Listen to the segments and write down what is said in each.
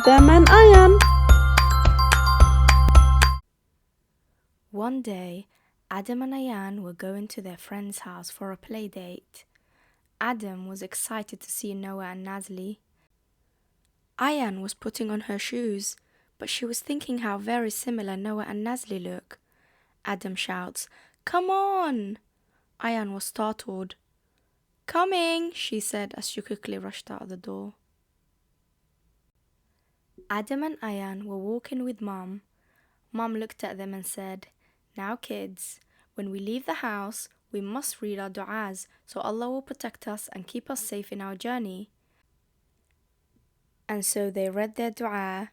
Adam and Ayan. One day, Adam and Ayan were going to their friend's house for a playdate. Adam was excited to see Noah and Nazli. Ayan was putting on her shoes, but she was thinking how very similar Noah and Nazli look. Adam shouts, "Come on!" Ayan was startled. "Coming," she said as she quickly rushed out the door. Adam and Ayan were walking with Mom. Mom looked at them and said, "Now kids, when we leave the house, we must read our du'as so Allah will protect us and keep us safe in our journey." And so they read their du'a,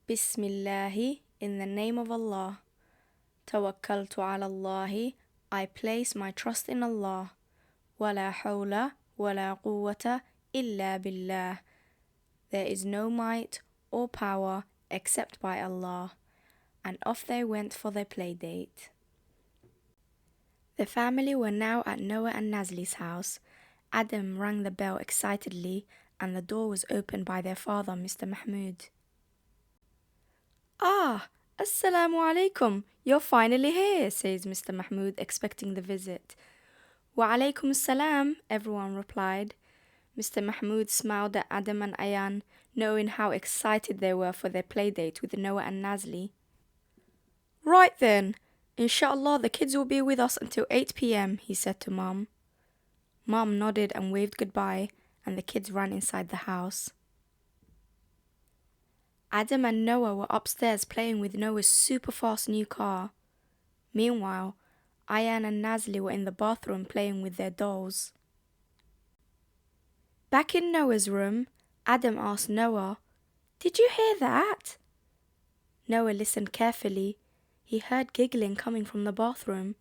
"Bismillahi, in the name of Allah. Tawakkaltu ala Allahi, I place my trust in Allah. Wala hawla wala quwwata illa billah. There is no might or power except by Allah." And off they went for their play date. The family were now at Noah and Nazli's house. Adam rang the bell excitedly, and the door was opened by their father, Mr. Mahmoud. "Ah, assalamu alaikum, you're finally here," says Mr. Mahmoud, expecting the visit. "Wa alaikum assalam," everyone replied. Mr. Mahmoud smiled at Adam and Ayan, knowing how excited they were for their play date with Noah and Nazli. "Right then, inshallah the kids will be with us until 8 p.m, he said to Mom. Mom nodded and waved goodbye, and the kids ran inside the house. Adam and Noah were upstairs playing with Noah's super fast new car. Meanwhile, Ayan and Nazli were in the bathroom playing with their dolls. Back in Noah's room, Adam asked Noah, "Did you hear that?" Noah listened carefully. He heard giggling coming from the bathroom.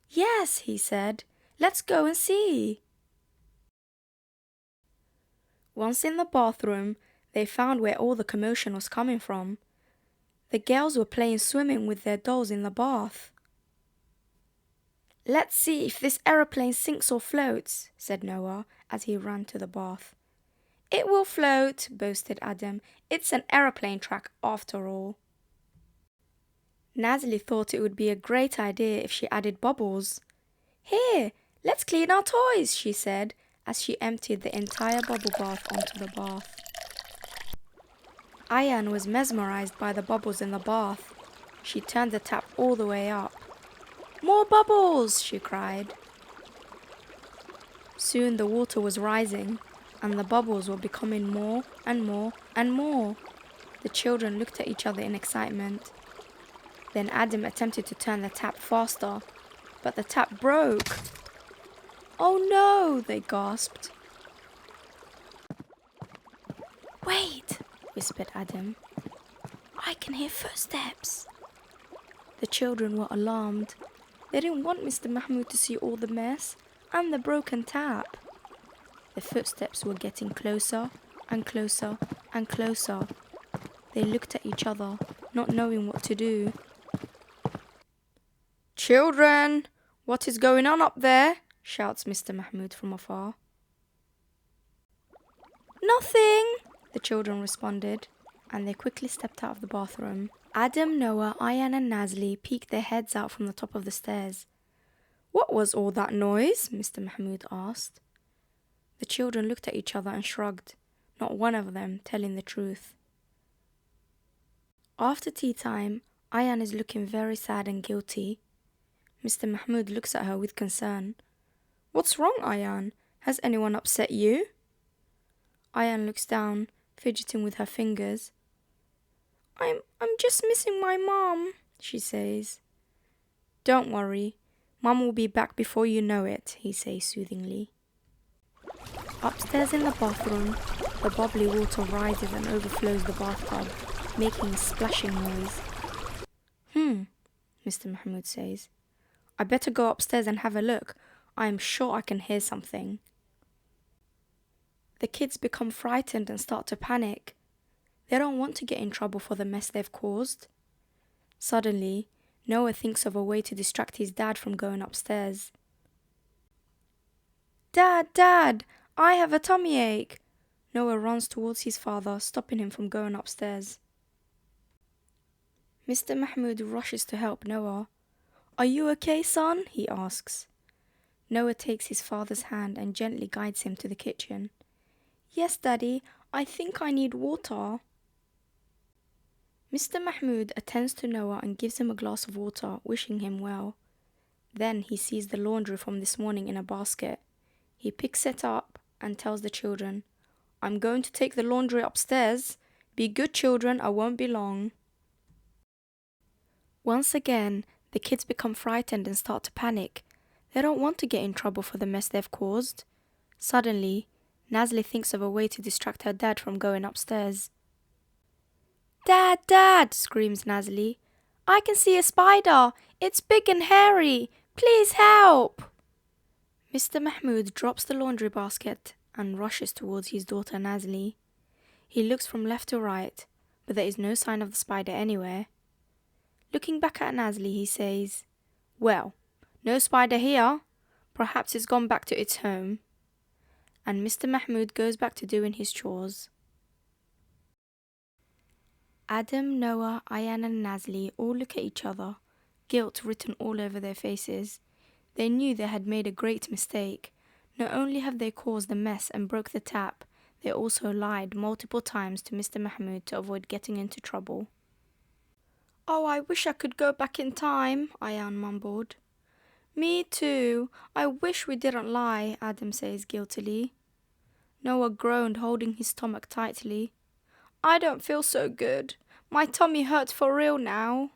"Yes," he said. "Let's go and see." Once in the bathroom, they found where all the commotion was coming from. The girls were playing swimming with their dolls in the bath. "Let's see if this aeroplane sinks or floats," said Noah as he ran to the bath. "It will float," boasted Adam. "It's an aeroplane track after all." Nazli thought it would be a great idea if she added bubbles. "Here, let's clean our toys," she said as she emptied the entire bubble bath onto the bath. Ayan was mesmerized by the bubbles in the bath. She turned the tap all the way up. "More bubbles!" she cried. Soon the water was rising, and the bubbles were becoming more and more and more. The children looked at each other in excitement. Then Adam attempted to turn the tap faster, but the tap broke. "Oh no!" they gasped. "Wait!" whispered Adam. "I can hear footsteps." The children were alarmed. They didn't want Mr. Mahmoud to see all the mess and the broken tap. The footsteps were getting closer and closer and closer. They looked at each other, not knowing what to do. "Children, what is going on up there?" shouts Mr. Mahmoud from afar. "Nothing," the children responded, and they quickly stepped out of the bathroom. Adam, Noah, Ayan and Nazli peeked their heads out from the top of the stairs. "What was all that noise?" Mr. Mahmoud asked. The children looked at each other and shrugged, not one of them telling the truth. After tea time, Ayan is looking very sad and guilty. Mr. Mahmoud looks at her with concern. "What's wrong, Ayan? Has anyone upset you?" Ayan looks down, fidgeting with her fingers. I'm just missing my mom," she says. "Don't worry, Mum will be back before you know it," he says soothingly. Upstairs in the bathroom, the bubbly water rises and overflows the bathtub, making a splashing noise. Mr. Mahmoud says. "I better go upstairs and have a look. I am sure I can hear something." The kids become frightened and start to panic. They don't want to get in trouble for the mess they've caused. Suddenly, Noah thinks of a way to distract his dad from going upstairs. "Dad, I have a tummy ache." Noah runs towards his father, stopping him from going upstairs. Mr. Mahmoud rushes to help Noah. "Are you okay, son?" he asks. Noah takes his father's hand and gently guides him to the kitchen. "Yes, Daddy, I think I need water." Mr. Mahmoud attends to Noah and gives him a glass of water, wishing him well. Then he sees the laundry from this morning in a basket. He picks it up and tells the children, "I'm going to take the laundry upstairs. Be good children, I won't be long." Once again, the kids become frightened and start to panic. They don't want to get in trouble for the mess they've caused. Suddenly, Nazli thinks of a way to distract her dad from going upstairs. "Dad, Dad!" screams Nazli. "I can see a spider! It's big and hairy! Please help!" Mr. Mahmoud drops the laundry basket and rushes towards his daughter Nazli. He looks from left to right, but there is no sign of the spider anywhere. Looking back at Nazli, he says, "Well, no spider here. Perhaps it's gone back to its home." And Mr. Mahmoud goes back to doing his chores. Adam, Noah, Ayan and Nazli all look at each other, guilt written all over their faces. They knew they had made a great mistake. Not only have they caused a mess and broke the tap, they also lied multiple times to Mr. Mahmoud to avoid getting into trouble. "Oh, I wish I could go back in time," Ayan mumbled. "Me too. I wish we didn't lie," Adam says guiltily. Noah groaned, holding his stomach tightly. "I don't feel so good. My tummy hurts for real now."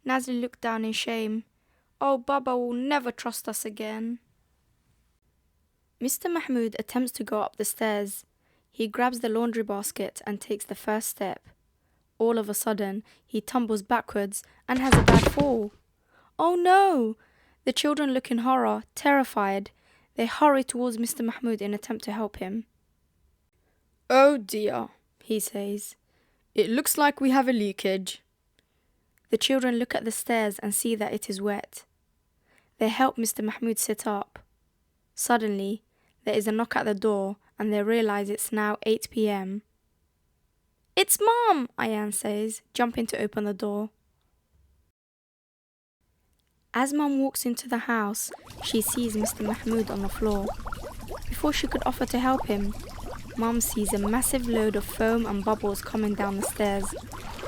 Nazli looked down in shame. "Oh, Baba will never trust us again." Mr. Mahmoud attempts to go up the stairs. He grabs the laundry basket and takes the first step. All of a sudden, he tumbles backwards and has a bad fall. "Oh no!" The children look in horror, terrified. They hurry towards Mr. Mahmoud in an attempt to help him. "Oh dear," he says. "It looks like we have a leakage." The children look at the stairs and see that it is wet. They help Mr. Mahmoud sit up. Suddenly, there is a knock at the door and they realize it's now 8 p.m. "It's Mom," Ayan says, jumping to open the door. As Mum walks into the house, she sees Mr. Mahmoud on the floor. Before she could offer to help him, Mum sees a massive load of foam and bubbles coming down the stairs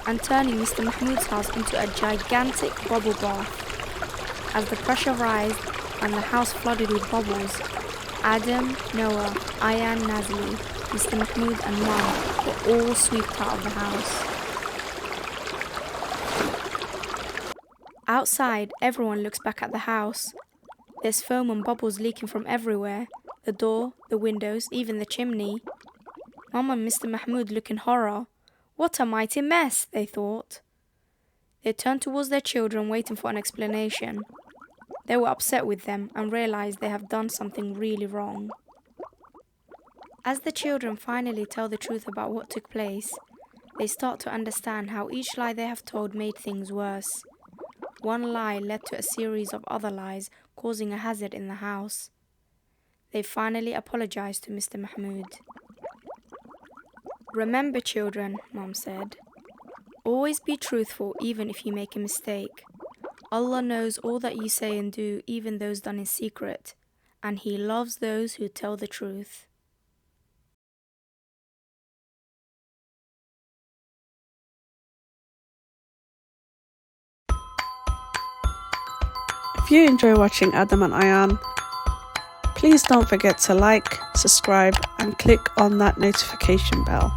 and turning Mr. Mahmoud's house into a gigantic bubble bath. As the pressure rised and the house flooded with bubbles, Adam, Noah, Ayan, Nazli, Mr. Mahmoud and Mum were all swept out of the house. Outside, everyone looks back at the house. There's foam and bubbles leaking from everywhere. The door, the windows, even the chimney. Mum and Mr. Mahmoud look in horror. What a mighty mess, they thought. They turned towards their children, waiting for an explanation. They were upset with them and realized they have done something really wrong. As the children finally tell the truth about what took place, they start to understand how each lie they have told made things worse. One lie led to a series of other lies, causing a hazard in the house. They finally apologized to Mr. Mahmoud. "Remember, children," Mum said, "always be truthful even if you make a mistake. Allah knows all that you say and do, even those done in secret, and He loves those who tell the truth." If you enjoy watching Adam and Ayan, please don't forget to like, subscribe and click on that notification bell.